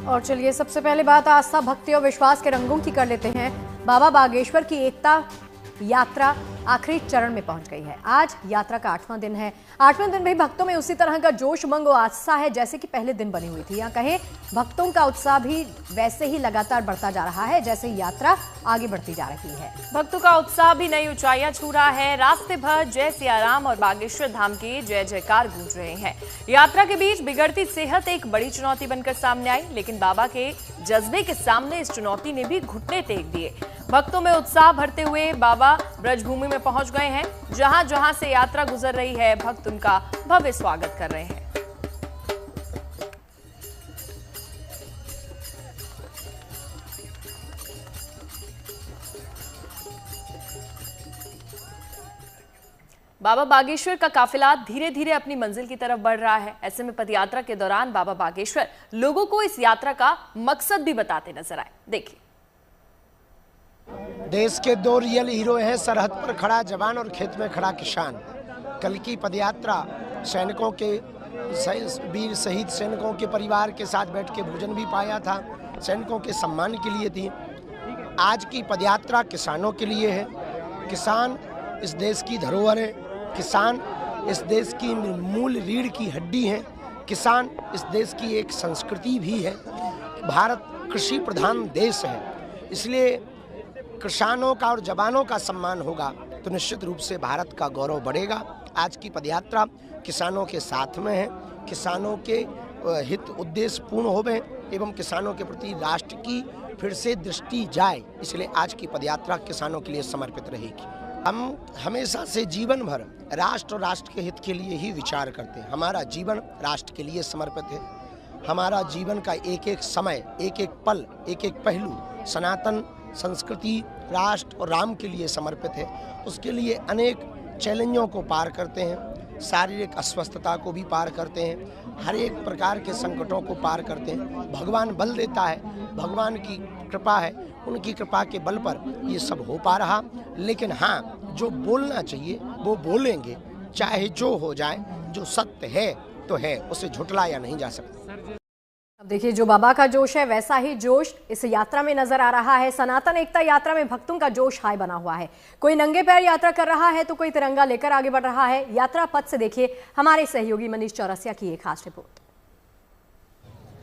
और चलिए सबसे पहले बात आस्था, भक्ति और विश्वास के रंगों की कर लेते हैं। बाबा बागेश्वर की एकता यात्रा आखिरी चरण में पहुंच गई है। आज यात्रा का 8वां दिन है। 8वें दिन भी भक्तों में उसी तरह का जोश, उमंग और आस्था है जैसे कि पहले दिन बनी हुई थी। या कहें भक्तों का उत्साह भी वैसे ही लगातार बढ़ता जा रहा है जैसे यात्रा आगे बढ़ती जा रही है। भक्तों का उत्साह भी नई ऊंचाइयां छू रहा है। रास्ते भर जय सियाराम और बागेश्वर धाम के जय जयकार गूंज रहे हैं। यात्रा के बीच बिगड़ती सेहत एक बड़ी चुनौती बनकर सामने आई, लेकिन बाबा के जज्बे के सामने इस चुनौती ने भी घुटने टेक दिए। भक्तों में उत्साह भरते हुए बाबा ब्रजभूमि में पहुंच गए हैं। जहां जहां से यात्रा गुजर रही है, भक्त उनका भव्य स्वागत कर रहे हैं। बाबा बागेश्वर का काफिला धीरे धीरे अपनी मंजिल की तरफ बढ़ रहा है। ऐसे में पदयात्रा के दौरान बाबा बागेश्वर लोगों को इस यात्रा का मकसद भी बताते नजर आए। देखिए, देश के दो रियल हीरो हैं, सरहद पर खड़ा जवान और खेत में खड़ा किसान। कल की पदयात्रा सैनिकों के वीर शहीद सैनिकों के परिवार के साथ बैठ के भोजन भी पाया था, सैनिकों के सम्मान के लिए थी। आज की पदयात्रा किसानों के लिए है। किसान इस देश की धरोहर है, किसान इस देश की मूल रीढ़ की हड्डी है, किसान इस देश की एक संस्कृति भी है। भारत कृषि प्रधान देश है, इसलिए किसानों का और जवानों का सम्मान होगा तो निश्चित रूप से भारत का गौरव बढ़ेगा। आज की पदयात्रा किसानों के साथ में है, किसानों के हित उद्देश्य पूर्ण होवे एवं किसानों के प्रति राष्ट्र की फिर से दृष्टि जाए, इसलिए आज की पदयात्रा किसानों के लिए समर्पित रहेगी। हम हमेशा से जीवन भर राष्ट्र और राष्ट्र के हित के लिए ही विचार करते हैं। हमारा जीवन राष्ट्र के लिए समर्पित है। हमारा जीवन का एक एक समय, एक एक पल, एक एक पहलू सनातन संस्कृति, राष्ट्र और राम के लिए समर्पित है। उसके लिए अनेक चैलेंजों को पार करते हैं, शारीरिक अस्वस्थता को भी पार करते हैं, हर एक प्रकार के संकटों को पार करते हैं। भगवान बल देता है, भगवान की कृपा है, उनकी कृपा के बल पर ये सब हो पा रहा। लेकिन हाँ, जो बोलना चाहिए वो बोलेंगे, चाहे जो हो जाए। जो सत्य है तो है, उसे झुटलाया नहीं जा सकता। अब देखिए, जो बाबा का जोश है वैसा ही जोश इस यात्रा में नजर आ रहा है। सनातन एकता यात्रा में भक्तों का जोश हाई बना हुआ है। कोई नंगे पैर यात्रा कर रहा है तो कोई तिरंगा लेकर आगे बढ़ रहा है। यात्रा पथ से देखिए हमारे सहयोगी मनीष चौरसिया की एक खास रिपोर्ट।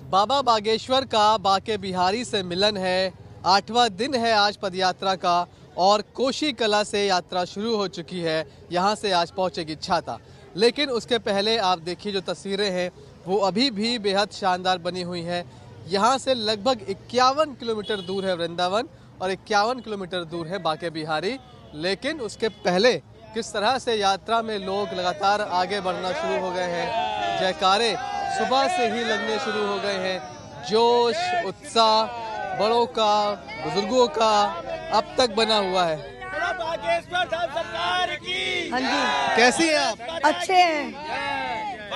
बाबा बागेश्वर का बाके बिहारी से मिलन है। 8वां दिन है आज पदयात्रा का और कोशी कला से यात्रा शुरू हो चुकी है। यहाँ से आज पहुँचेगी छाता, लेकिन उसके पहले आप देखिए जो तस्वीरें हैं वो अभी भी बेहद शानदार बनी हुई है। यहाँ से लगभग 51 किलोमीटर दूर है वृंदावन और 51 किलोमीटर दूर है बाके बिहारी। लेकिन उसके पहले किस तरह से यात्रा में लोग लगातार आगे बढ़ना शुरू हो गए हैं। जयकारे सुबह से ही लगने शुरू हो गए हैं। जोश, उत्साह बड़ों का, बुजुर्गों का अब तक बना हुआ है। हाँ जी, कैसी हैं आप? अच्छे हैं,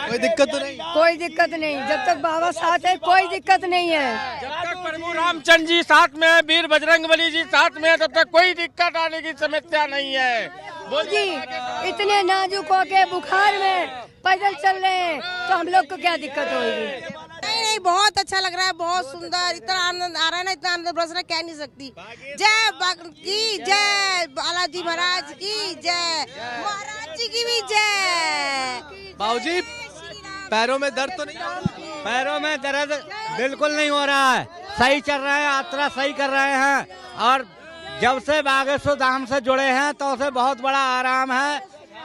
कोई दिक्कत तो नहीं? कोई दिक्कत नहीं। जब तक बाबा साथ है कोई दिक्कत नहीं है। जब तक प्रभु रामचंद्र जी साथ में है, वीर बजरंगबली जी साथ में है, तब तक कोई दिक्कत आने की समस्या नहीं है। जी, इतने नाजुक हो के बुखार में पैदल चल रहे हैं तो हम लोग को क्या दिक्कत होगी? नहीं, बहुत अच्छा लग रहा है, बहुत सुंदर, इतना आनंद आ रहा है ना, इतना आनंद बरस रहा है, कह नहीं सकती। जय की जय, बालाजी महाराज की जय, महाराज जी की भी जय। बाबूजी, पैरों में दर्द तो नहीं हो रहा? पैरों में दर्द बिल्कुल नहीं हो रहा है, सही चल रहा है, यात्रा सही कर रहे हैं। और जब से बागेश्वर धाम से जुड़े हैं तो उसे बहुत बड़ा आराम है,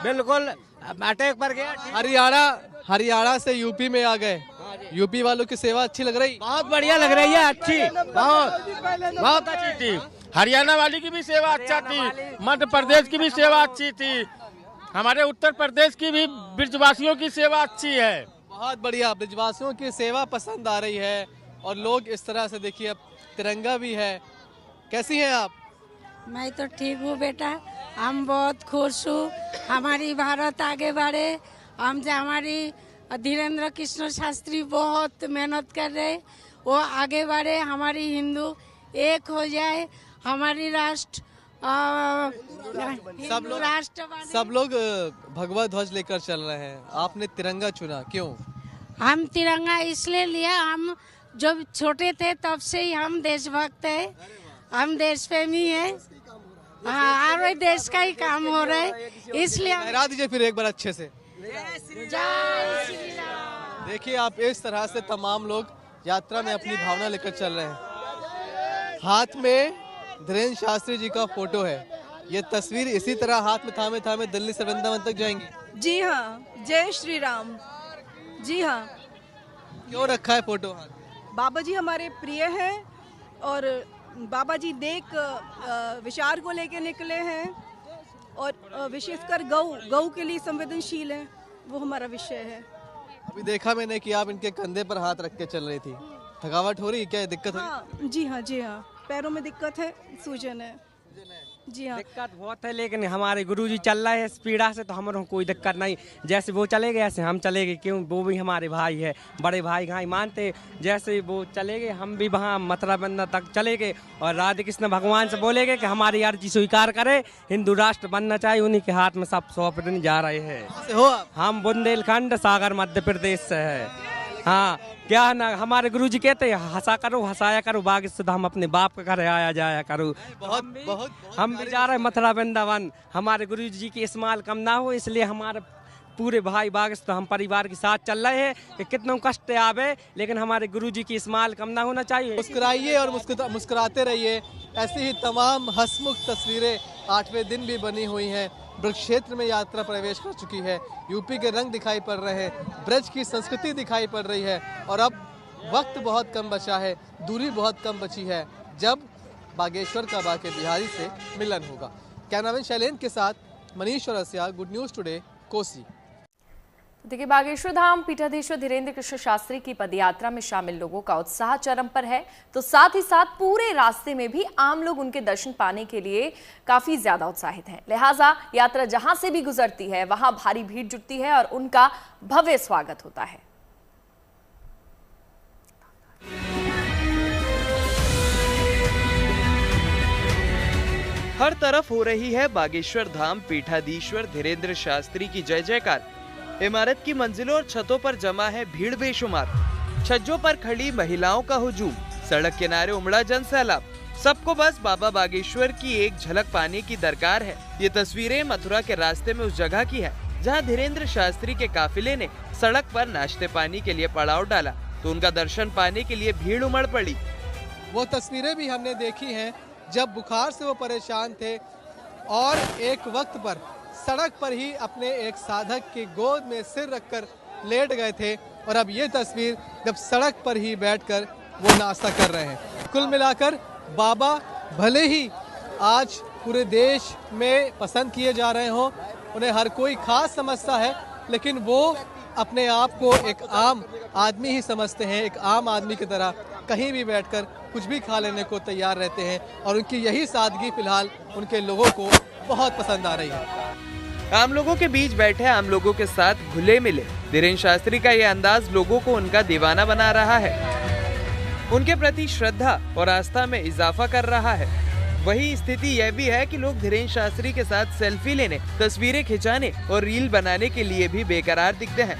बिल्कुल अटैक पर गया। हरियाणा से यूपी में आ गए। यूपी वालों की सेवा अच्छी लग रही? बहुत बढ़िया लग रही है, अच्छी, बहुत अच्छी थी। हरियाणा वाली की भी सेवा अच्छा थी, मध्य प्रदेश की भी सेवा अच्छी थी, हमारे उत्तर प्रदेश की भी ब्रजवासियों की सेवा अच्छी है। बहुत बढ़िया, ब्रजवासियों की सेवा पसंद आ रही है और लोग इस तरह से देखिए, अब तिरंगा भी है। कैसी हैं आप? मैं तो ठीक हूँ बेटा, हम बहुत खुश हूँ। हमारी भारत आगे बढ़े। हमारी धीरेन्द्र कृष्ण शास्त्री बहुत मेहनत कर रहे, वो आगे बढ़े, हमारी हिंदू एक हो जाए, हमारी राष्ट्र सब लोग भगवा ध्वज लेकर चल रहे हैं, आपने तिरंगा चुना, क्यों? हम तिरंगा इसलिए लिया, हम जब छोटे थे तब से ही हम देशभक्त हैं, हम देश प्रेमी हैं। हाँ, और देश का ही काम हो रहा है, इसलिए लहरा दीजिए फिर एक बार अच्छे से। जय श्री राम। देखिए आप इस तरह से तमाम लोग यात्रा में अपनी भावना लेकर चल रहे हैं। हाथ में धीरेन्द्र शास्त्री जी का फोटो है। ये तस्वीर इसी तरह हाथ में थामे थामे दिल्ली से वृंदावन तक जाएंगी। जी हाँ, जय श्री राम। जी हाँ। क्यों रखा है फोटो हाथ? बाबा जी हमारे प्रिय हैं और बाबा जी नेक विचार को लेके निकले हैं और विशेषकर गौ के लिए संवेदनशील हैं, वो हमारा विषय है। अभी देखा मैंने कि आप इनके कंधे पर हाथ रख के चल रही थी। थकावट हो रही है क्या? दिक्कत हो रही? हाँ, जी हाँ, जी हाँ, पैरों में दिक्कत है, सूजन है। जी हाँ, दिक्कत बहुत है, लेकिन हमारे गुरुजी चल रहे हैं इस पीड़ा से, तो हमारे कोई दिक्कत नहीं। जैसे वो चले गए ऐसे हम चले गए, क्यों? वो भी हमारे भाई है, बड़े भाई भाई मानते। जैसे वो चले गए हम भी वहाँ मथुरा बंदर तक चले गए और राधे कृष्ण भगवान से बोले गए कि हमारी अर्जी स्वीकार करे, हिंदू राष्ट्र बनना चाहिए। उन्हीं के हाथ में सब सौंपने जा रहे हैं। हम बुंदेलखंड सागर मध्य प्रदेश से है। हाँ, क्या ना हमारे गुरुजी कहते हैं हंसा करो, हंसाया करो, बाकी सुधा हम अपने बाप के घर आया जाया करो। हम भी जा रहे हैं मथुरा वृंदावन। हमारे गुरुजी की इस्माल कम ना हो, इसलिए हमारे पूरे भाई बागिस्त हम परिवार के साथ चल रहे हैं कि कितना कष्ट आवे, लेकिन हमारे गुरुजी की इस्माल कम ना होना चाहिए। मुस्कुराइए और मुस्कुराते रहिए। ऐसी ही तमाम हंसमुख तस्वीरें 8वें दिन भी बनी हुई हैं। ब्रज क्षेत्र में यात्रा प्रवेश कर चुकी है। यूपी के रंग दिखाई पड़ रहे हैं, ब्रज की संस्कृति दिखाई पड़ रही है और अब वक्त बहुत कम बचा है, दूरी बहुत कम बची है जब बागेश्वर का बाके बिहारी से मिलन होगा। कैमरामैन शैलेंद्र के साथ Manish Aurasiya, good news today, Kosi. देखिए, बागेश्वर धाम पीठाधीश्वर धीरेन्द्र कृष्ण शास्त्री की पदयात्रा में शामिल लोगों का उत्साह चरम पर है, तो साथ ही साथ पूरे रास्ते में भी आम लोग उनके दर्शन पाने के लिए काफी ज्यादा उत्साहित हैं। लिहाजा यात्रा जहां से भी गुजरती है वहां भारी भीड़ जुटती है और उनका भव्य स्वागत होता है। हर तरफ हो रही है बागेश्वर धाम पीठाधीश्वर धीरेन्द्र शास्त्री की जय जयकार। इमारत की मंजिलों और छतों पर जमा है भीड़ बेशुमार। छज्जों पर खड़ी महिलाओं का हुजूम, सड़क किनारे उमड़ा जन सैलाब। सबको बस बाबा बागेश्वर की एक झलक पाने की दरकार है। ये तस्वीरें मथुरा के रास्ते में उस जगह की है जहां धीरेन्द्र शास्त्री के काफिले ने सड़क पर नाश्ते पानी के लिए पड़ाव डाला, तो उनका दर्शन पाने के लिए भीड़ उमड़ पड़ी। वो तस्वीरें भी हमने देखी हैं जब बुखार से वो परेशान थे और एक वक्त पर सड़क पर ही अपने एक साधक की गोद में सिर रखकर लेट गए थे और अब ये तस्वीर जब सड़क पर ही बैठकर वो नाश्ता कर रहे हैं। कुल मिलाकर बाबा भले ही आज पूरे देश में पसंद किए जा रहे हों, उन्हें हर कोई खास समझता है, लेकिन वो अपने आप को एक आम आदमी ही समझते हैं। एक आम आदमी की तरह कहीं भी बैठकर कुछ भी खा लेने को तैयार रहते हैं और उनकी यही सादगी फिलहाल उनके लोगों को बहुत पसंद आ रही है। आम लोगों के बीच बैठे आम लोगों के साथ घुले मिले धीरेन्द्र शास्त्री का ये अंदाज लोगों को उनका दीवाना बना रहा है, उनके प्रति श्रद्धा और आस्था में इजाफा कर रहा है। वही स्थिति यह भी है कि लोग धीरेन्द्र शास्त्री के साथ सेल्फी लेने, तस्वीरें खिंचाने और रील बनाने के लिए भी बेकरार दिखते हैं।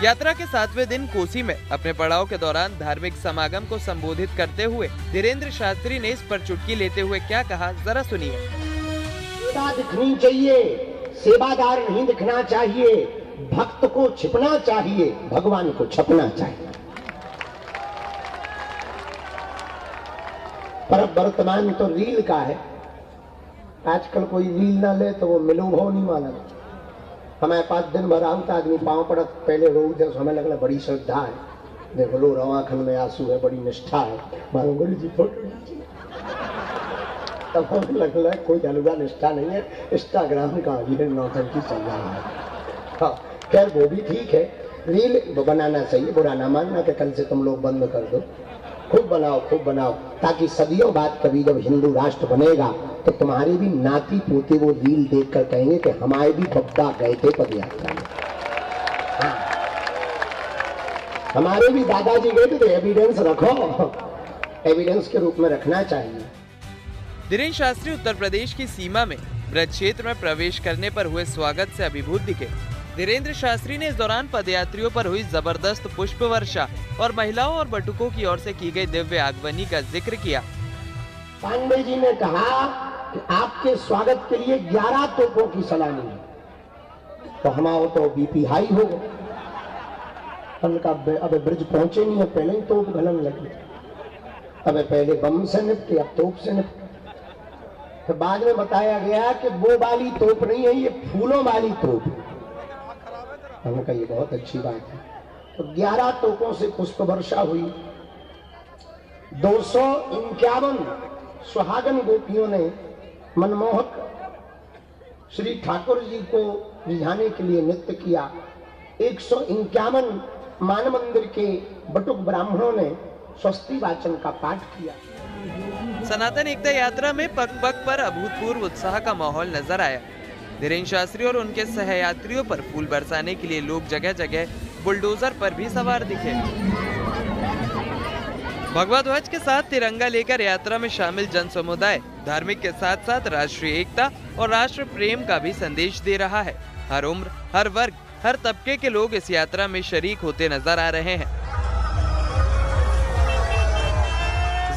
यात्रा के 7वें दिन कोसी में अपने पड़ाव के दौरान धार्मिक समागम को संबोधित करते हुए धीरेन्द्र शास्त्री ने इस पर चुटकी लेते हुए क्या कहा, जरा सुनिए। दिखनी चाहिए, सेवादार नहीं दिखना चाहिए, भक्त को छिपना चाहिए, भगवान को छपना चाहिए। पर वर्तमान तो रील का है। आजकल कोई रील ना ले तो वो मिलो भाव नहीं माना। हमारे पास दिन भर आउट आदमी पाँव पड़त, पहले रोज जब हमें लगना बड़ी श्रद्धा है, देखो लो रवाखन में आंसू है, बड़ी निष्ठा है, मानो गुरु जी फोटो लीजिए। तब हमें लगता है कोई अलगा निष्ठा नहीं है, इंस्टाग्राम का ये नौटंकी चल रहा है। हाँ, खैर वो भी ठीक है, रील बनाना चाहिए, बुरा ना मानना कि कल से तुम लोग बंद कर दो। खूब बनाओ, ताकि सदियों बाद कभी जब हिंदू राष्ट्र बनेगा तो तुम्हारे भी नाती पोते वो रील देखकर कहेंगे कि हमारे भी बब्बा गए थे पदयात्रा में, हाँ। हमारे भी दादाजी गए थे, तो एविडेंस रखो, एविडेंस के रूप में रखना चाहिए। धीरेन्द्र शास्त्री उत्तर प्रदेश की सीमा में ब्रज क्षेत्र में प्रवेश करने पर हुए स्वागत से अभिभूत दिखे। धीरेन्द्र शास्त्री ने इस दौरान पदयात्रियों पर हुई जबरदस्त पुष्प वर्षा और महिलाओं और बटुकों की ओर से की गई दिव्य आगमनी का जिक्र किया। पांडे जी ने कहा कि आपके स्वागत के लिए 11 तोपों की सलामी है, तो हमारा तो बीपी हाई हो गया। उनका अब ब्रिज पहुंचे नहीं है, पहले ही तोप घलन लगी। अब पहले बम से निपटे, अब तोप से निपटे। तो बाद में बताया गया कि वो वाली तोप नहीं है, ये फूलों वाली तोप है। हमने कहा ये बहुत अच्छी बात है। तो 11 तोपों से पुष्प वर्षा हुई। 251 सुहागन गोपियों ने मनमोहक श्री ठाकुर जी को रिझाने के लिए नृत्य किया। 151 मान मंदिर के बटुक ब्राह्मणों ने स्वस्ति वाचन का पाठ किया। सनातन एकता यात्रा में पग पग पर अभूतपूर्व उत्साह का माहौल नजर आया। धीरेन्द्र शास्त्री और उनके सहयात्रियों पर फूल बरसाने के लिए लोग जगह जगह बुलडोजर पर भी सवार दिखे। भगवा ध्वज के साथ तिरंगा लेकर यात्रा में शामिल जन समुदाय धार्मिक के साथ साथ राष्ट्रीय एकता और राष्ट्र प्रेम का भी संदेश दे रहा है। हर उम्र, हर वर्ग, हर तबके के लोग इस यात्रा में शरीक होते नजर आ रहे हैं।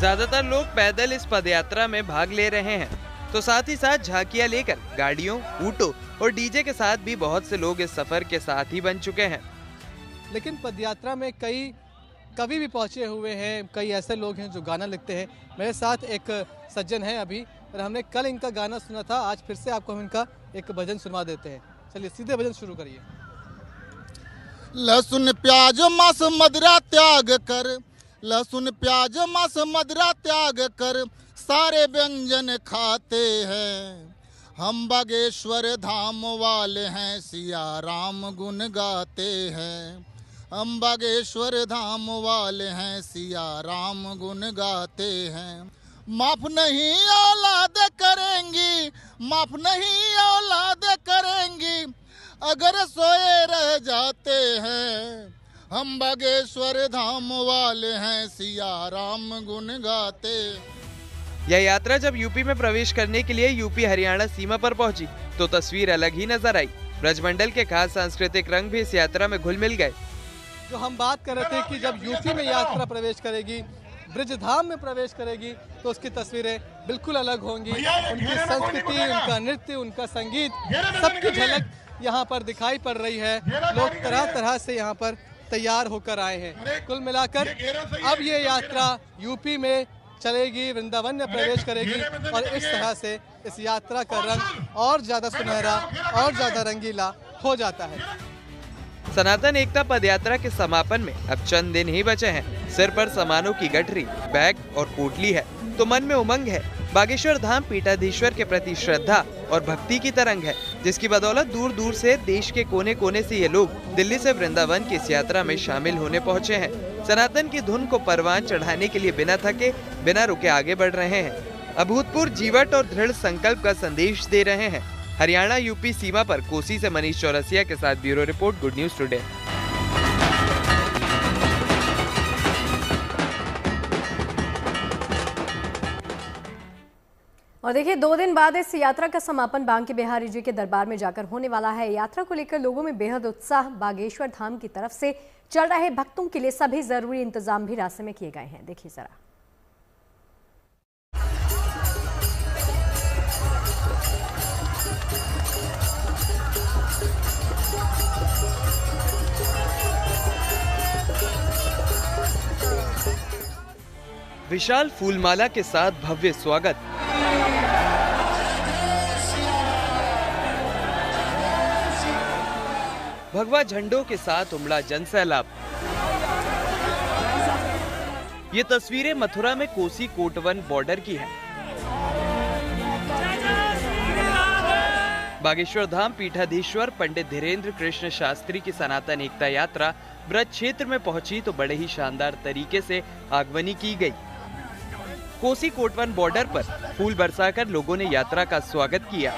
ज्यादातर लोग पैदल इस पदयात्रा में भाग ले रहे हैं, तो साथ ही साथ झांकियां लेकर गाड़ियों, ऊँटों और डीजे के साथ भी बहुत से लोग इस सफर के साथ ही बन चुके हैं। लेकिन पदयात्रा में कई कवि भी पहुंचे हुए हैं, कई ऐसे लोग हैं जो गाना लिखते हैं। मेरे साथ एक सज्जन है अभी, और हमने कल इनका गाना सुना था, आज फिर से आपको हम इनका एक भजन सुनवा देते हैं। चलिए सीधे भजन शुरू करिए। लहसुन प्याज मांस मदिरा त्याग कर, लहसुन प्याज मांस मदिरा त्याग कर, सारे व्यंजन खाते हैं। हम बागेश्वर धाम वाले हैं, सिया राम गुण गाते हैं। हम बागेश्वर धाम वाले हैं, सिया राम गुण गाते हैं। माफ नहीं औलाद करेंगी, माफ नहीं औलाद करेंगी, अगर सोए रह जाते हैं। हम बागेश्वर धाम वाले हैं, सिया राम गुण गाते। यह यात्रा जब यूपी में प्रवेश करने के लिए यूपी हरियाणा सीमा पर पहुंची तो तस्वीर अलग ही नजर आई। ब्रजमंडल के खास सांस्कृतिक रंग भी इस यात्रा में घुल मिल गए। जो हम बात कर रहे थे कि जब यूपी में यात्रा प्रवेश करेगी, ब्रजधाम में प्रवेश करेगी, तो उसकी तस्वीरें बिल्कुल अलग होंगी। उनकी संस्कृति, उनका नृत्य, उनका संगीत, सबकी झलक यहाँ पर दिखाई पड़ रही है। लोग तरह तरह से यहाँ पर तैयार होकर आए हैं। कुल मिलाकर अब ये यात्रा यूपी में चलेगी, वृंदावन में प्रवेश करेगी, और इस तरह से इस यात्रा का रंग और ज्यादा सुनहरा और ज्यादा रंगीला हो जाता है। सनातन एकता पदयात्रा के समापन में अब चंद दिन ही बचे हैं। सिर पर सामानों की गठरी, बैग और पोटली है तो मन में उमंग है। बागेश्वर धाम पीठाधीश्वर के प्रति श्रद्धा और भक्ति की तरंग है, जिसकी बदौलत दूर दूर से देश के कोने कोने से ये लोग दिल्ली से वृंदावन की इस यात्रा में शामिल होने पहुंचे हैं। सनातन की धुन को परवान चढ़ाने के लिए बिना थके, बिना रुके आगे बढ़ रहे हैं। अभूतपूर्व जीवट और दृढ़ संकल्प का संदेश दे रहे हैं। हरियाणा यूपी सीमा पर कोसी से मनीष चौरसिया के साथ bureau report, good news today. और देखिए 2 दिन बाद इस यात्रा का समापन बांके बिहारी जी के दरबार में जाकर होने वाला है। यात्रा को लेकर लोगों में बेहद उत्साह। बागेश्वर धाम की तरफ से चल रहे भक्तों के लिए सभी जरूरी इंतजाम भी रास्ते में किए गए हैं। देखिए जरा। विशाल फूलमाला के साथ भव्य स्वागत, भगवा झंडों के साथ उमड़ा जनसैलाब। ये तस्वीरें मथुरा में कोसी कोटवन बॉर्डर की हैं। बागेश्वर धाम पीठाधीश्वर पंडित धीरेन्द्र कृष्ण शास्त्री की सनातन एकता यात्रा ब्रज क्षेत्र में पहुंची तो बड़े ही शानदार तरीके से आगमनी की गई। कोसी कोटवन बॉर्डर पर फूल बरसाकर लोगों ने यात्रा का स्वागत किया।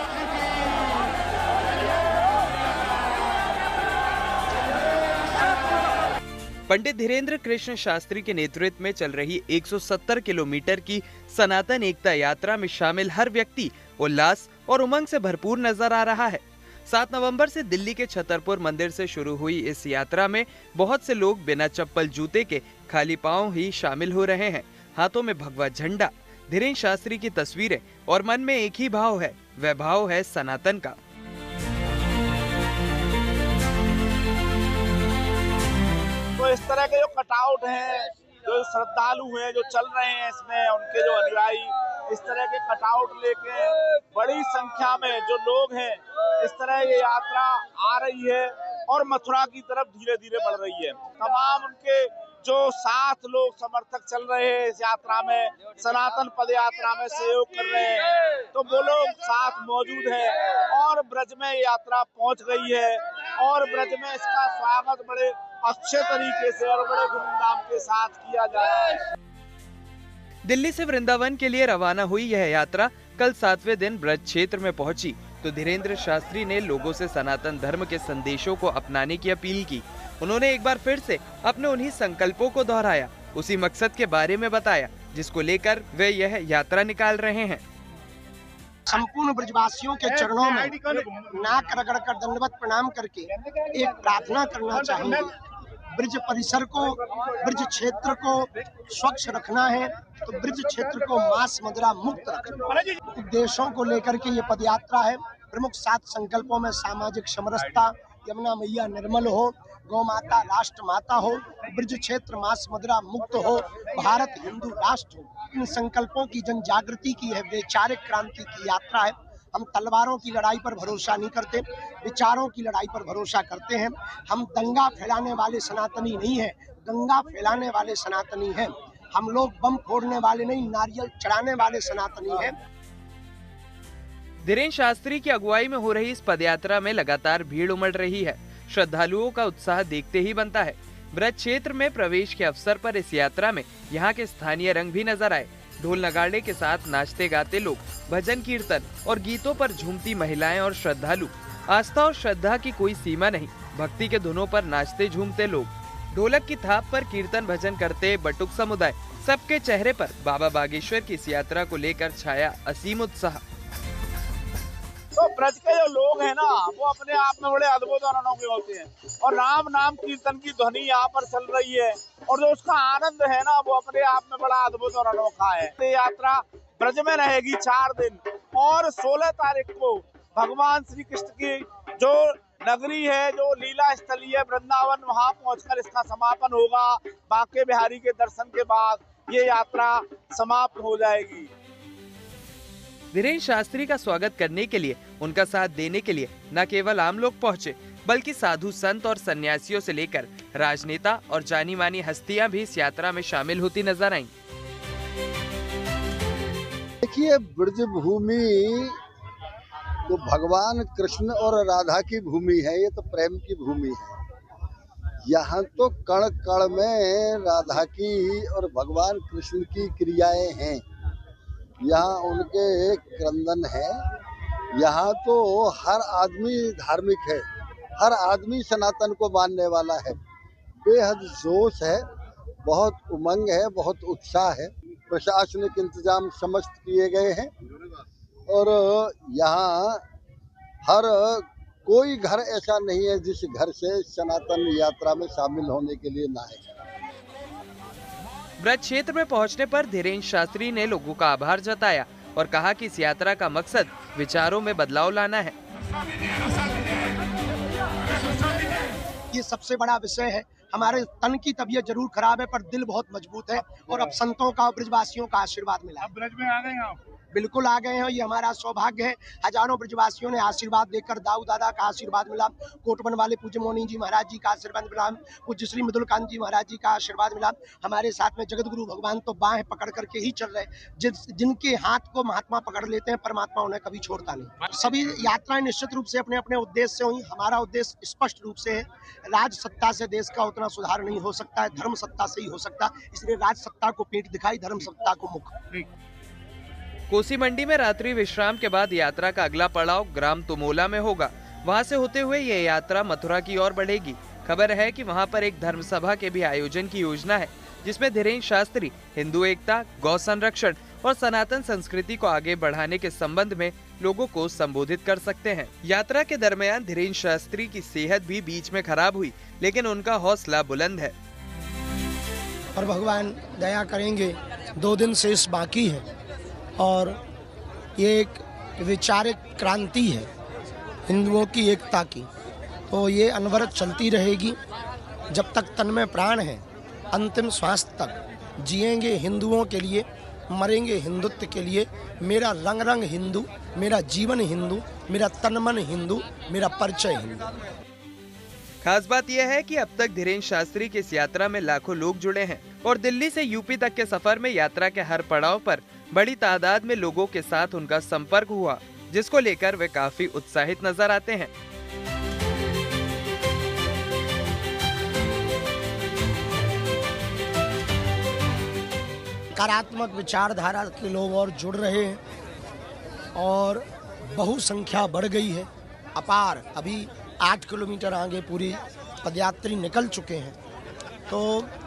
पंडित धीरेन्द्र कृष्ण शास्त्री के नेतृत्व में चल रही 170 किलोमीटर की सनातन एकता यात्रा में शामिल हर व्यक्ति उल्लास और उमंग से भरपूर नजर आ रहा है। 7 नवंबर से दिल्ली के छतरपुर मंदिर से शुरू हुई इस यात्रा में बहुत से लोग बिना चप्पल जूते के खाली पांव ही शामिल हो रहे हैं। हाथों में भगवा झंडा, धीरेन्द्र शास्त्री की तस्वीरें और मन में एक ही भाव है, वह भाव है सनातन का। तो इस तरह के जो कटआउट हैं, जो श्रद्धालु हैं, जो चल रहे हैं इसमें, उनके जो अनुयायी इस तरह के कटआउट लेके बड़ी संख्या में जो लोग हैं, इस तरह ये यात्रा आ रही है और मथुरा की तरफ धीरे धीरे बढ़ रही है। तमाम उनके जो 7 लोग समर्थक चल रहे हैं इस यात्रा में, सनातन पद यात्रा में सहयोग कर रहे हैं, तो वो लोग साथ मौजूद हैं और ब्रज में यात्रा पहुंच गई है और ब्रज में इसका स्वागत बड़े अच्छे तरीके से और बड़े धूमधाम के साथ किया जा रहा है। दिल्ली से वृंदावन के लिए रवाना हुई यह यात्रा कल 7वें दिन ब्रज क्षेत्र में पहुंची तो धीरेन्द्र शास्त्री ने लोगों से सनातन धर्म के संदेशों को अपनाने की अपील की। उन्होंने एक बार फिर से अपने उन्हीं संकल्पों को दोहराया, उसी मकसद के बारे में बताया जिसको लेकर वे यह यात्रा निकाल रहे हैं। संपूर्ण ब्रजवासियों के चरणों में नाक रगड़कर दंडवत प्रणाम करके एक प्रार्थना करना चाहेंगे। ब्रज परिसर को, ब्रज क्षेत्र को स्वच्छ रखना है तो ब्रज क्षेत्र को मांस मदिरा मुक्त रखना। उद्देश्यों को लेकर के ये पदयात्रा है। प्रमुख 7 संकल्पों में सामाजिक समरसता, यमुना मैया निर्मल हो, गौ माता राष्ट्र माता हो, ब्रज क्षेत्र मांस मदिरा मुक्त हो, भारत हिंदू राष्ट्र हो। इन संकल्पों की जन जागृति की है, वैचारिक क्रांति की यात्रा है। हम तलवारों की लड़ाई पर भरोसा नहीं करते, विचारों की लड़ाई पर भरोसा करते हैं। हम दंगा फैलाने वाले सनातनी नहीं हैं, गंगा फैलाने वाले सनातनी हैं। हम लोग बम फोड़ने वाले नहीं, नारियल चढ़ाने वाले सनातनी हैं। धीरेन्द्र शास्त्री की अगुवाई में हो रही इस पदयात्रा में लगातार भीड़ उमड़ रही है। श्रद्धालुओं का उत्साह देखते ही बनता है। ब्रज क्षेत्र में प्रवेश के अवसर पर इस यात्रा में यहाँ के स्थानीय रंग भी नजर आए। ढोल नगाड़े के साथ नाचते गाते लोग, भजन कीर्तन और गीतों पर झूमती महिलाएं और श्रद्धालु। आस्था और श्रद्धा की कोई सीमा नहीं, भक्ति के धुनों पर नाचते झूमते लोग, ढोलक की थाप पर कीर्तन भजन करते बटुक समुदाय, सबके चेहरे पर बाबा बागेश्वर की इस यात्रा को लेकर छाया असीम उत्साह। तो ब्रज के जो लोग हैं ना, वो अपने आप में बड़े अद्भुत और अनोखे होते हैं और राम नाम कीर्तन की ध्वनि यहाँ पर चल रही है और जो उसका आनंद है ना, वो अपने आप में बड़ा अद्भुत और अनोखा है। ये यात्रा ब्रज में रहेगी 4 दिन और 16 तारीख को भगवान श्री कृष्ण की जो नगरी है, जो लीला स्थली है वृंदावन, वहाँ पहुंचकर इसका समापन होगा। बांके बिहारी के दर्शन के बाद ये यात्रा समाप्त हो जाएगी। धीरेन्द्र शास्त्री का स्वागत करने के लिए, उनका साथ देने के लिए न केवल आम लोग पहुंचे, बल्कि साधु संत और सन्यासियों से लेकर राजनेता और जानी मानी हस्तियां भी इस यात्रा में शामिल होती नजर आईं। देखिए, ब्रज भूमि तो भगवान कृष्ण और राधा की भूमि है, ये तो प्रेम की भूमि है। यहाँ तो कण कण में राधा की और भगवान कृष्ण की क्रियाएं हैं। यहाँ उनके क्रंदन है। यहाँ तो हर आदमी धार्मिक है, हर आदमी सनातन को मानने वाला है। बेहद जोश है, बहुत उमंग है, बहुत उत्साह है। प्रशासनिक इंतजाम समस्त किए गए हैं और यहाँ हर कोई घर ऐसा नहीं है जिस घर से सनातन यात्रा में शामिल होने के लिए ना आए। ब्रज क्षेत्र में पहुंचने पर धीरेन्द्र शास्त्री ने लोगों का आभार जताया और कहा कि इस यात्रा का मकसद विचारों में बदलाव लाना है। ये सबसे बड़ा विषय है। हमारे तन की तबीयत जरूर खराब है पर दिल बहुत मजबूत है और अब संतों का और ब्रजवासियों का आशीर्वाद मिला। अब ब्रज में आ गए हैं आप? बिल्कुल आ गए हैं, ये हमारा सौभाग्य है। हजारों ब्रजवासियों ने आशीर्वाद देकर, दाऊ दादा का आशीर्वाद मिला, कोटवन वाले पूज्य मोनी जी महाराज जी का आशीर्वाद मिला, पूज्य श्री मृदुलकांत जी महाराज जी का आशीर्वाद मिला। हमारे साथ में जगत गुरु भगवान तो बाहें पकड़ करके ही चल रहे। जिनके हाथ को महात्मा पकड़ लेते हैं, परमात्मा उन्हें कभी छोड़ता नहीं। सभी यात्राएं निश्चित रूप से अपने अपने उद्देश्य से हुई। हमारा उद्देश्य स्पष्ट रूप से है, राज सत्ता से देश का उतना सुधार नहीं हो सकता है, धर्म सत्ता से ही हो सकता। इसलिए राज सत्ता को पीठ दिखाई, धर्म सत्ता को मुख। कोसी मंडी में रात्रि विश्राम के बाद यात्रा का अगला पड़ाव ग्राम तुमोला में होगा। वहां से होते हुए ये यात्रा मथुरा की ओर बढ़ेगी। खबर है कि वहां पर एक धर्म सभा के भी आयोजन की योजना है, जिसमें धीरेन्द्र शास्त्री हिंदू एकता, गौ संरक्षण और सनातन संस्कृति को आगे बढ़ाने के संबंध में लोगों को संबोधित कर सकते हैं। यात्रा के दरमियान धीरेन्द्र शास्त्री की सेहत भी बीच में खराब हुई, लेकिन उनका हौसला बुलंद है। और भगवान दया करेंगे, 2 दिन शेष बाकी है और ये एक वैचारिक क्रांति है हिंदुओं की एकता की, तो ये अनवरत चलती रहेगी जब तक तन में प्राण है। अंतिम श्वास तक जिएंगे हिंदुओं के लिए, मरेंगे हिंदुत्व के लिए। मेरा रंग रंग हिंदू, मेरा जीवन हिंदू, मेरा तन मन हिंदू, मेरा परिचय हिंदू। खास बात यह है कि अब तक धीरेन्द्र शास्त्री की इस यात्रा में लाखों लोग जुड़े हैं और दिल्ली से यूपी तक के सफर में यात्रा के हर पड़ाव पर बड़ी तादाद में लोगों के साथ उनका संपर्क हुआ, जिसको लेकर वे काफी उत्साहित नजर आते हैं। सकारात्मक विचारधारा के लोग और जुड़ रहे हैं और बहुसंख्या बढ़ गई है अपार। अभी 8 किलोमीटर आगे पूरी पदयात्री निकल चुके हैं, तो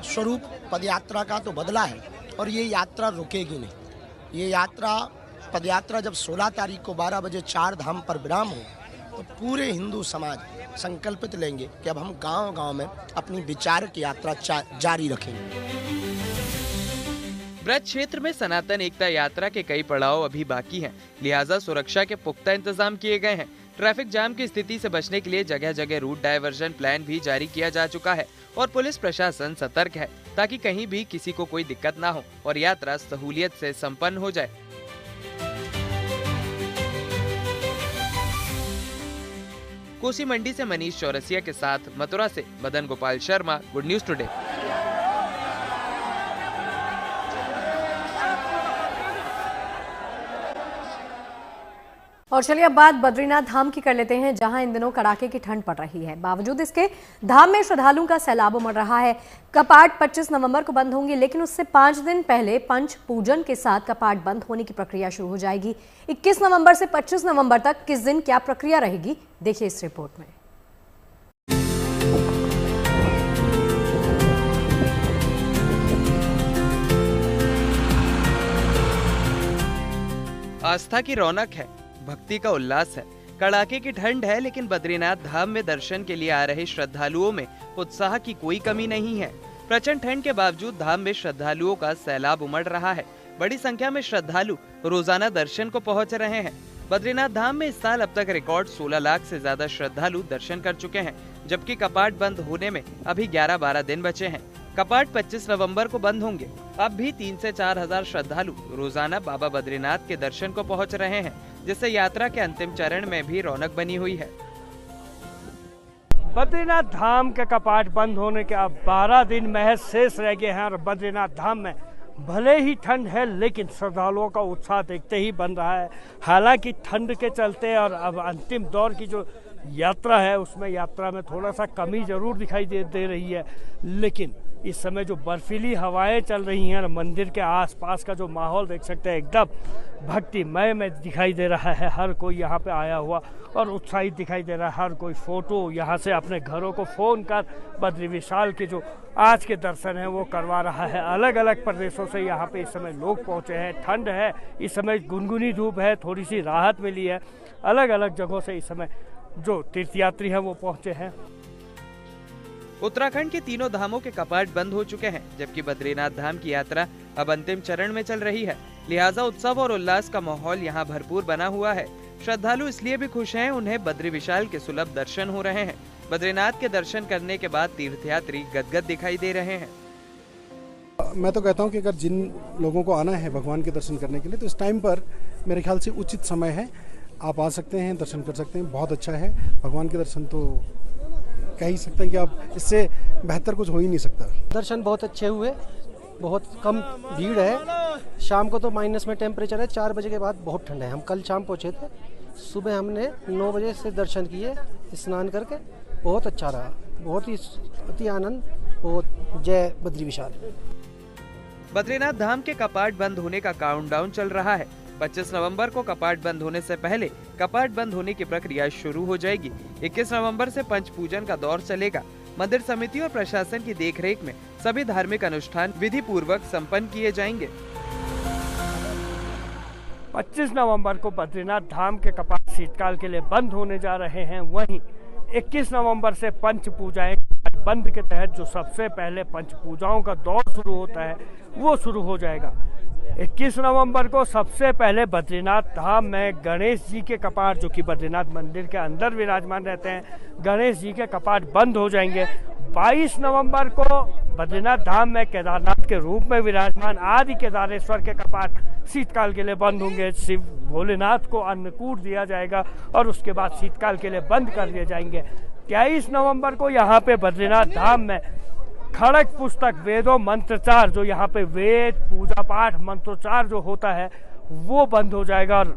स्वरूप पदयात्रा का तो बदला है और ये यात्रा रुकेगी नहीं। ये यात्रा पदयात्रा जब 16 तारीख को 12 बजे 4 धाम पर विराम हो, तो पूरे हिंदू समाज संकल्पित लेंगे कि अब हम गांव-गांव में अपनी विचारक यात्रा जारी रखेंगे। ब्रज क्षेत्र में सनातन एकता यात्रा के कई पड़ाव अभी बाकी हैं, लिहाजा सुरक्षा के पुख्ता इंतजाम किए गए हैं। ट्रैफिक जाम की स्थिति से बचने के लिए जगह जगह रूट डायवर्जन प्लान भी जारी किया जा चुका है और पुलिस प्रशासन सतर्क है ताकि कहीं भी किसी को कोई दिक्कत ना हो और यात्रा सहूलियत से संपन्न हो जाए। कोसी मंडी से मनीष चौरसिया के साथ मथुरा से Madan Gopal Sharma, good news today. और चलिए अब बात बद्रीनाथ धाम की कर लेते हैं, जहां इन दिनों कड़ाके की ठंड पड़ रही है। बावजूद इसके धाम में श्रद्धालुओं का सैलाब उमड़ रहा है। कपाट 25 नवंबर को बंद होंगे, लेकिन उससे 5 दिन पहले पंच पूजन के साथ कपाट बंद होने की प्रक्रिया शुरू हो जाएगी। 21 नवंबर से 25 नवंबर तक किस दिन क्या प्रक्रिया रहेगी, देखिए इस रिपोर्ट में। आस्था की रौनक है, भक्ति का उल्लास है। कड़ाके की ठंड है, लेकिन बद्रीनाथ धाम में दर्शन के लिए आ रहे श्रद्धालुओं में उत्साह की कोई कमी नहीं है। प्रचंड ठंड के बावजूद धाम में श्रद्धालुओं का सैलाब उमड़ रहा है। बड़ी संख्या में श्रद्धालु रोजाना दर्शन को पहुंच रहे हैं। बद्रीनाथ धाम में इस साल अब तक रिकॉर्ड 16 लाख से ज्यादा श्रद्धालु दर्शन कर चुके हैं, जबकि कपाट बंद होने में अभी 11-12 दिन बचे हैं। कपाट 25 नवंबर को बंद होंगे। अब भी 3 से 4 हजार श्रद्धालु रोजाना बाबा बद्रीनाथ के दर्शन को पहुंच रहे हैं, जिससे यात्रा के अंतिम चरण में भी रौनक बनी हुई है। बद्रीनाथ धाम के कपाट बंद होने के अब 12 दिन महज शेष रह गए हैं और बद्रीनाथ धाम में भले ही ठंड है, लेकिन श्रद्धालुओं का उत्साह देखते ही बन रहा है। हालांकि ठंड के चलते और अब अंतिम दौर की जो यात्रा है, उसमें यात्रा में थोड़ा सा कमी जरूर दिखाई दे रही है, लेकिन इस समय जो बर्फीली हवाएं चल रही हैं, मंदिर के आसपास का जो माहौल देख सकते हैं, एकदम भक्तिमय में दिखाई दे रहा है। हर कोई यहाँ पे आया हुआ और उत्साहित दिखाई दे रहा है। हर कोई फोटो यहाँ से अपने घरों को फोन कर बद्री विशाल के जो आज के दर्शन हैं वो करवा रहा है। अलग अलग प्रदेशों से यहाँ पे इस समय लोग पहुँचे हैं। ठंड है, इस समय गुनगुनी धूप है, थोड़ी सी राहत मिली है। अलग अलग जगहों से इस समय जो तीर्थयात्री हैं वो पहुँचे हैं। उत्तराखंड के तीनों धामों के कपाट बंद हो चुके हैं, जबकि बद्रीनाथ धाम की यात्रा अब अंतिम चरण में चल रही है। लिहाजा उत्सव और उल्लास का माहौल यहाँ भरपूर बना हुआ है। श्रद्धालु इसलिए भी खुश हैं, उन्हें बद्री विशाल के सुलभ दर्शन हो रहे हैं। बद्रीनाथ के दर्शन करने के बाद तीर्थयात्री गदगद दिखाई दे रहे हैं। मैं तो कहता हूँ कि अगर जिन लोगों को आना है भगवान के दर्शन करने के लिए, तो इस टाइम पर मेरे ख्याल से उचित समय है। आप आ सकते हैं, दर्शन कर सकते हैं, बहुत अच्छा है। भगवान के दर्शन तो कह ही सकते हैं कि आप इससे बेहतर कुछ हो ही नहीं सकता। दर्शन बहुत अच्छे हुए, बहुत कम भीड़ है। शाम को तो माइनस में टेम्परेचर है, 4 बजे के बाद बहुत ठंड है। हम कल शाम पहुँचे थे, सुबह हमने 9 बजे से दर्शन किए स्नान करके, बहुत अच्छा रहा, बहुत ही अति आनंद। बहुत जय बद्री विशाल। बद्रीनाथ धाम के कपाट बंद होने का काउंटडाउन चल रहा है। 25 नवंबर को कपाट बंद होने से पहले कपाट बंद होने की प्रक्रिया शुरू हो जाएगी। 21 नवंबर से पंच पूजन का दौर चलेगा। मंदिर समिति और प्रशासन की देखरेख में सभी धार्मिक अनुष्ठान विधि पूर्वक संपन्न किए जाएंगे। 25 नवंबर को बद्रीनाथ धाम के कपाट शीतकाल के लिए बंद होने जा रहे हैं। वहीं 21 नवंबर से पंच पूजाएं बंद के तहत जो सबसे पहले पंच पूजाओं का दौर शुरू होता है वो शुरू हो जाएगा। 21 नवंबर को सबसे पहले बद्रीनाथ धाम में गणेश जी के कपाट, जो कि बद्रीनाथ मंदिर के अंदर विराजमान रहते हैं, गणेश जी के कपाट बंद हो जाएंगे। 22 नवंबर को बद्रीनाथ धाम में केदारनाथ के रूप में विराजमान आदि केदारेश्वर के कपाट शीतकाल के लिए बंद होंगे। शिव भोलेनाथ को अन्नकूट दिया जाएगा और उसके बाद शीतकाल के लिए बंद कर दिए जाएंगे। 23 नवंबर को यहाँ पे बद्रीनाथ धाम में खड़ग पुस्तक वेदों मंत्रोच्चार, जो यहाँ पे वेद पूजा पाठ मंत्रोच्चार जो होता है वो बंद हो जाएगा और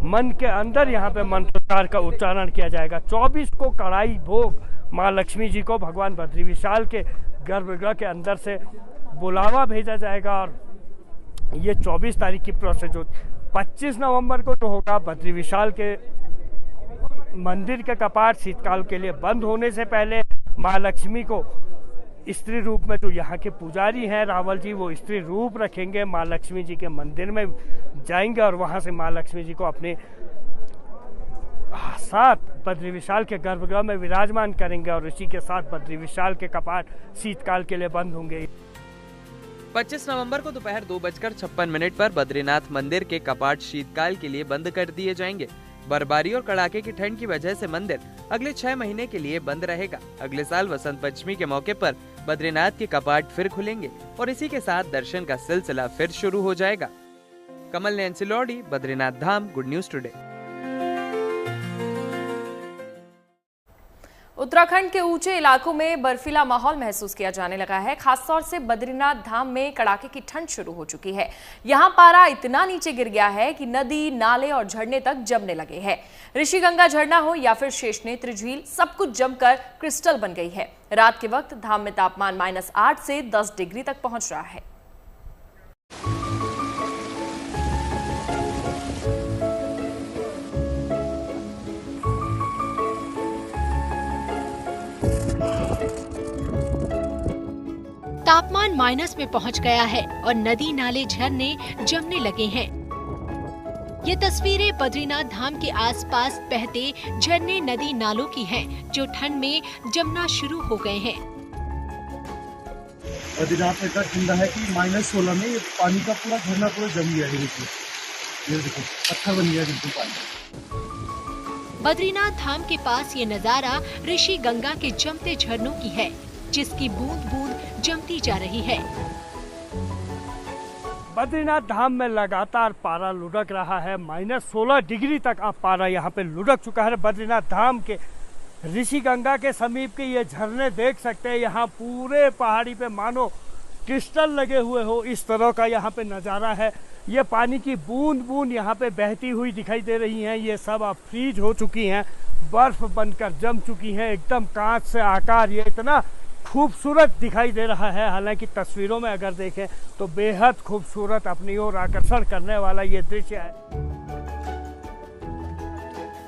मन के अंदर यहाँ पे मंत्रोच्चार का उच्चारण किया जाएगा। 24 को कढ़ाई भोग माँ लक्ष्मी जी को भगवान बद्री विशाल के गर्भगृह के अंदर से बुलावा भेजा जाएगा और ये 24 तारीख की प्रोसेस होती। 25 नवंबर को जो होगा बद्री विशाल के मंदिर के कपाट शीतकाल के लिए बंद होने से पहले माँ लक्ष्मी को स्त्री रूप में, जो यहाँ के पुजारी हैं रावल जी, वो स्त्री रूप रखेंगे, माँ लक्ष्मी जी के मंदिर में जाएंगे और वहाँ से माँ लक्ष्मी जी को अपने साथ बद्री विशाल के गर्भगृह में विराजमान करेंगे और इसी के साथ बद्री विशाल के कपाट शीतकाल के लिए बंद होंगे। 25 नवंबर को दोपहर 2:56 पर बद्रीनाथ मंदिर के कपाट शीतकाल के लिए बंद कर दिए जाएंगे। बर्फबारी और कड़ाके की ठंड की वजह से मंदिर अगले 6 महीने के लिए बंद रहेगा। अगले साल वसंत पंचमी के मौके पर बद्रीनाथ के कपाट फिर खुलेंगे और इसी के साथ दर्शन का सिलसिला फिर शुरू हो जाएगा। कमल नैन्सी लौड़ी, बद्रीनाथ धाम, गुड न्यूज टुडे। उत्तराखंड के ऊंचे इलाकों में बर्फीला माहौल महसूस किया जाने लगा है। खासतौर से बद्रीनाथ धाम में कड़ाके की ठंड शुरू हो चुकी है। यहां पारा इतना नीचे गिर गया है कि नदी, नाले और झरने तक जमने लगे हैं। ऋषिगंगा झरना हो या फिर शेषनेत्र झील, सब कुछ जमकर क्रिस्टल बन गई है। रात के वक्त धाम में तापमान -8 से 10 डिग्री तक पहुंच रहा है। तापमान माइनस में पहुंच गया है और नदी, नाले, झरने जमने लगे हैं। ये तस्वीरें बद्रीनाथ धाम के आसपास बहते झरने, नदी, नालों की हैं, जो ठंड में जमना शुरू हो गए हैं। बद्रीनाथ में इतना ठंडा है कि -16 में ये पानी का पूरा झरना पूरा जम गया है। ये देखो पत्थर बन गया बिल्कुल पानी। बद्रीनाथ धाम के पास ये नजारा ऋषि गंगा के जमते झरनों की है, जिसकी बूंद बूंद जमती जा रही है। बद्रीनाथ धाम में लगातार पारा लुढ़क रहा है। -16 डिग्री तक अब पारा यहाँ पे लुढ़क चुका है। बद्रीनाथ धाम के ऋषि गंगा के समीप के ये झरने देख सकते हैं। यहाँ पूरे पहाड़ी पे मानो क्रिस्टल लगे हुए हो, इस तरह का यहाँ पे नज़ारा है। ये पानी की बूंद बूंद यहाँ पे बहती हुई दिखाई दे रही हैं। ये सब अब फ्रीज हो चुकी हैं, बर्फ बनकर जम चुकी हैं। एकदम कांच से आकार, ये इतना खूबसूरत दिखाई दे रहा है। हालांकि तस्वीरों में अगर देखें तो बेहद खूबसूरत, अपनी ओर आकर्षण करने वाला ये दृश्य है।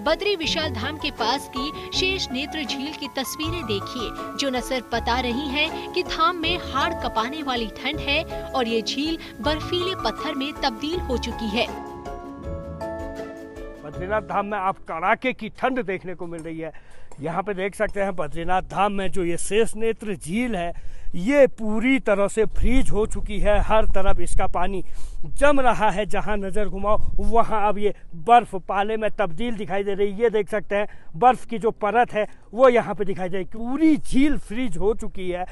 बद्री विशाल धाम के पास की शेष नेत्र झील की तस्वीरें देखिए, जो न सिर्फ बता रही हैं कि धाम में हाड़ कपाने वाली ठंड है और ये झील बर्फीले पत्थर में तब्दील हो चुकी है। बद्रीनाथ धाम में आप कड़ाके की ठंड देखने को मिल रही है। यहाँ पे देख सकते हैं बद्रीनाथ धाम में जो ये शेष नेत्र झील है, ये पूरी तरह से फ्रीज हो चुकी है। हर तरफ इसका पानी जम रहा है, जहाँ नज़र घुमाओ वहाँ अब ये बर्फ पाले में तब्दील दिखाई दे रही है। ये देख सकते हैं बर्फ की जो परत है वो यहाँ पे दिखाई दे रही है। पूरी झील फ्रीज हो चुकी है।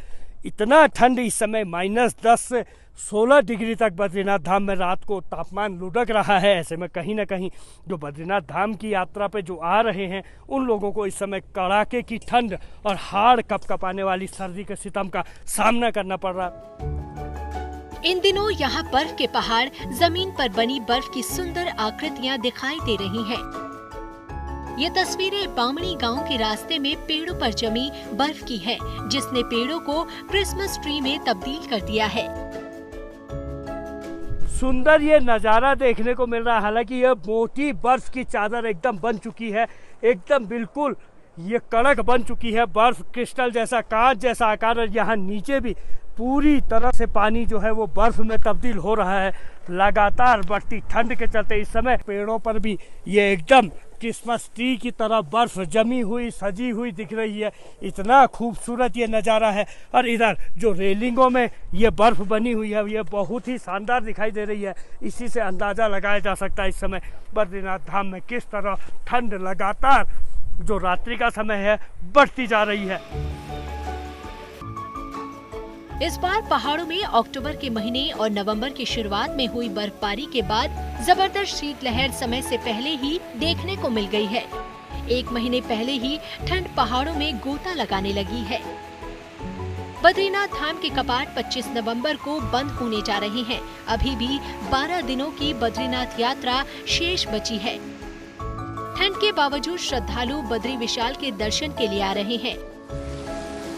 इतना ठंड इस समय -10 से 16 डिग्री तक बद्रीनाथ धाम में रात को तापमान लुढ़क रहा है। ऐसे में कहीं ना कहीं जो बद्रीनाथ धाम की यात्रा पे जो आ रहे हैं उन लोगों को इस समय कड़ाके की ठंड और हाड़ कपकपाने वाली सर्दी के सितम का सामना करना पड़ रहा है। इन दिनों यहाँ बर्फ के पहाड़, जमीन पर बनी बर्फ की सुंदर आकृतियाँ दिखाई दे रही हैं। ये तस्वीरें बामणी गांव के रास्ते में पेड़ों पर जमी बर्फ की है, जिसने पेड़ों को क्रिसमस ट्री में तब्दील कर दिया है। सुंदर ये नज़ारा देखने को मिल रहा है। हालांकि यह मोटी बर्फ की चादर एकदम बन चुकी है, एकदम बिल्कुल ये कड़क बन चुकी है, बर्फ क्रिस्टल जैसा, कांच जैसा आकार, और यहाँ नीचे भी पूरी तरह से पानी जो है वो बर्फ में तब्दील हो रहा है। लगातार बढ़ती ठंड के चलते इस समय पेड़ों पर भी ये एकदम क्रिसमस ट्री की तरह बर्फ जमी हुई, सजी हुई दिख रही है। इतना खूबसूरत ये नज़ारा है। और इधर जो रेलिंगों में ये बर्फ बनी हुई है ये बहुत ही शानदार दिखाई दे रही है। इसी से अंदाज़ा लगाया जा सकता है इस समय बद्रीनाथ धाम में किस तरह ठंड लगातार जो रात्रि का समय है बढ़ती जा रही है। इस बार पहाड़ों में अक्टूबर के महीने और नवंबर की शुरुआत में हुई बर्फबारी के बाद जबरदस्त शीतलहर समय से पहले ही देखने को मिल गई है। 1 महीने पहले ही ठंड पहाड़ों में गोता लगाने लगी है। बद्रीनाथ धाम के कपाट 25 नवंबर को बंद होने जा रहे हैं। अभी भी 12 दिनों की बद्रीनाथ यात्रा शेष बची है। ठंड के बावजूद श्रद्धालु बद्री विशाल के दर्शन के लिए आ रहे हैं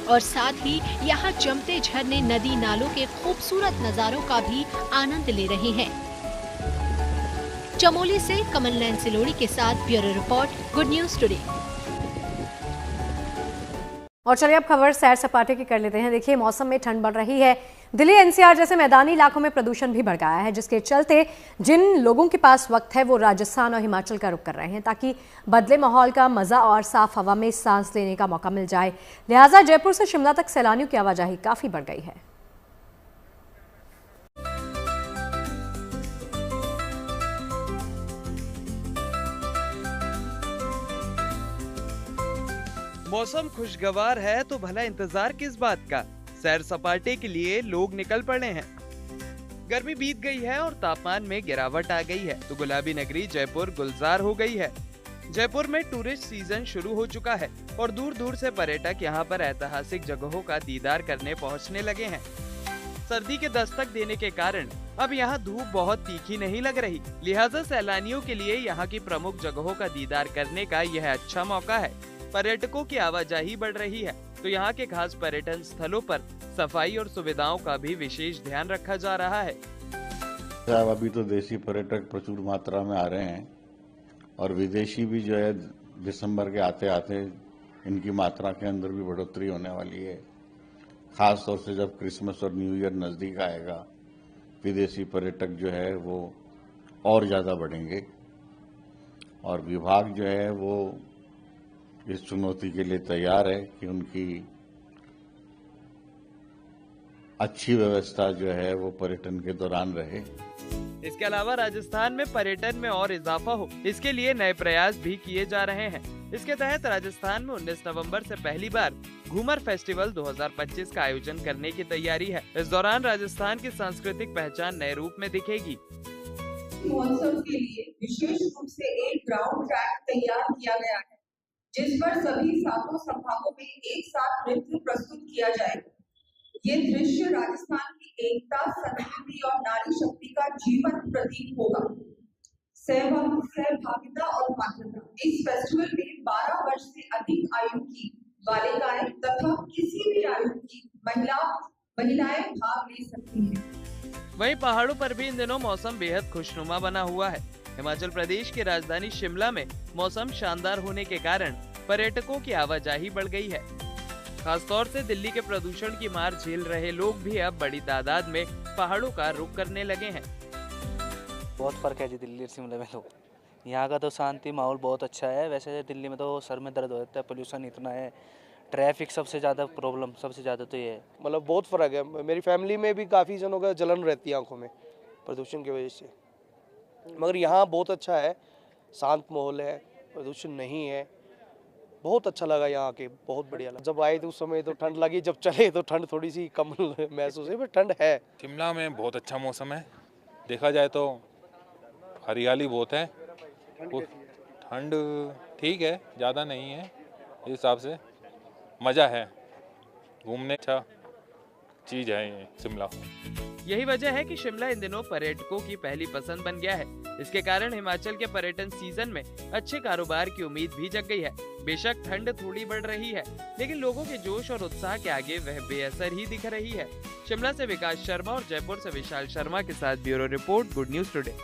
और साथ ही यहाँ जमते झरने, नदी नालों के खूबसूरत नजारों का भी आनंद ले रहे हैं। चमोली से कमल नयन सिलोड़ी के साथ bureau report, good news today. और चलिए अब खबर सैर सपाटे की कर लेते हैं। देखिए, मौसम में ठंड बढ़ रही है। दिल्ली एनसीआर जैसे मैदानी इलाकों में प्रदूषण भी बढ़ गया है, जिसके चलते जिन लोगों के पास वक्त है वो राजस्थान और हिमाचल का रुख कर रहे हैं ताकि बदले माहौल का मजा और साफ हवा में सांस लेने का मौका मिल जाए। लिहाजा जयपुर से शिमला तक सैलानियों की आवाजाही काफी बढ़ गई है। मौसम खुशगवार है तो भला इंतजार किस बात का। सैर सपाटे के लिए लोग निकल पड़े हैं। गर्मी बीत गई है और तापमान में गिरावट आ गई है तो गुलाबी नगरी जयपुर गुलजार हो गई है। जयपुर में टूरिस्ट सीजन शुरू हो चुका है और दूर दूर से पर्यटक यहाँ पर ऐतिहासिक जगहों का दीदार करने पहुँचने लगे हैं। सर्दी के दस्तक देने के कारण अब यहाँ धूप बहुत तीखी नहीं लग रही, लिहाजा सैलानियों के लिए यहाँ की प्रमुख जगहों का दीदार करने का यह अच्छा मौका है। पर्यटकों की आवाजाही बढ़ रही है तो यहाँ के खास पर्यटन स्थलों पर सफाई और सुविधाओं का भी विशेष ध्यान रखा जा रहा है। अभी तो देशी पर्यटक प्रचुर मात्रा में आ रहे हैं और विदेशी भी जो है दिसंबर के आते आते इनकी मात्रा के अंदर भी बढ़ोतरी होने वाली है। खास तौर से जब क्रिसमस और न्यू ईयर नजदीक आएगा विदेशी पर्यटक जो है वो और ज्यादा बढ़ेंगे और विभाग जो है वो इस चुनौती के लिए तैयार है कि उनकी अच्छी व्यवस्था जो है वो पर्यटन के दौरान रहे। इसके अलावा राजस्थान में पर्यटन में और इजाफा हो, इसके लिए नए प्रयास भी किए जा रहे हैं। इसके तहत राजस्थान में 19 नवंबर से पहली बार घूमर फेस्टिवल 2025 का आयोजन करने की तैयारी है। इस दौरान राजस्थान की सांस्कृतिक पहचान नए रूप में दिखेगी। महोत्सव के लिए विशेष रूप से एक ग्राउंड ट्रैक तैयार किया गया है जिस पर सभी 7 संभागों में एक साथ नृत्य प्रस्तुत किया जाएगा। ये दृश्य राजस्थान की एकता, संस्कृति और नारी शक्ति का जीवन प्रतीक होगा। सहभागिता और मान्यता। इस फेस्टिवल में 12 वर्ष से अधिक आयु की बालिकाएं तथा किसी भी आयु की महिलाएं भाग ले सकती हैं। वहीं पहाड़ों पर भी इन दिनों मौसम बेहद खुशनुमा बना हुआ है। हिमाचल प्रदेश की राजधानी शिमला में मौसम शानदार होने के कारण पर्यटकों की आवाजाही बढ़ गई है। खासतौर से दिल्ली के प्रदूषण की मार झेल रहे लोग भी अब बड़ी तादाद में पहाड़ों का रुख करने लगे हैं। बहुत फर्क है जी दिल्ली और शिमला में। तो यहाँ का तो शांति माहौल बहुत अच्छा है। वैसे दिल्ली में तो सर में दर्द हो जाता है, पोल्यूशन इतना है, ट्रैफिक सबसे ज़्यादा प्रॉब्लम, सबसे ज़्यादा तो ये है। मतलब बहुत फ़र्क है। मेरी फैमिली में भी काफ़ी जनों का जलन रहती है आंखों में प्रदूषण की वजह से, मगर यहाँ बहुत अच्छा है, शांत माहौल है, प्रदूषण नहीं है। बहुत अच्छा लगा यहाँ के, बहुत बढ़िया लगा। जब आए तो उस समय तो ठंड लगी, जब चले तो ठंड थोड़ी सी कम महसूस है, पर ठंड है। शिमला में बहुत अच्छा मौसम है, देखा जाए तो हरियाली बहुत है, ठंड ठीक है, ज़्यादा नहीं है, इस हिसाब से मज़ा है, घूमने अच्छा चीज़ है ये शिमला। यही वजह है कि शिमला इन दिनों पर्यटकों की पहली पसंद बन गया है। इसके कारण हिमाचल के पर्यटन सीजन में अच्छे कारोबार की उम्मीद भी जग गई है। बेशक ठंड थोड़ी बढ़ रही है, लेकिन लोगों के जोश और उत्साह के आगे वह बेअसर ही दिख रही है। शिमला से विकास शर्मा और जयपुर से विशाल शर्मा के साथ bureau report, good news today.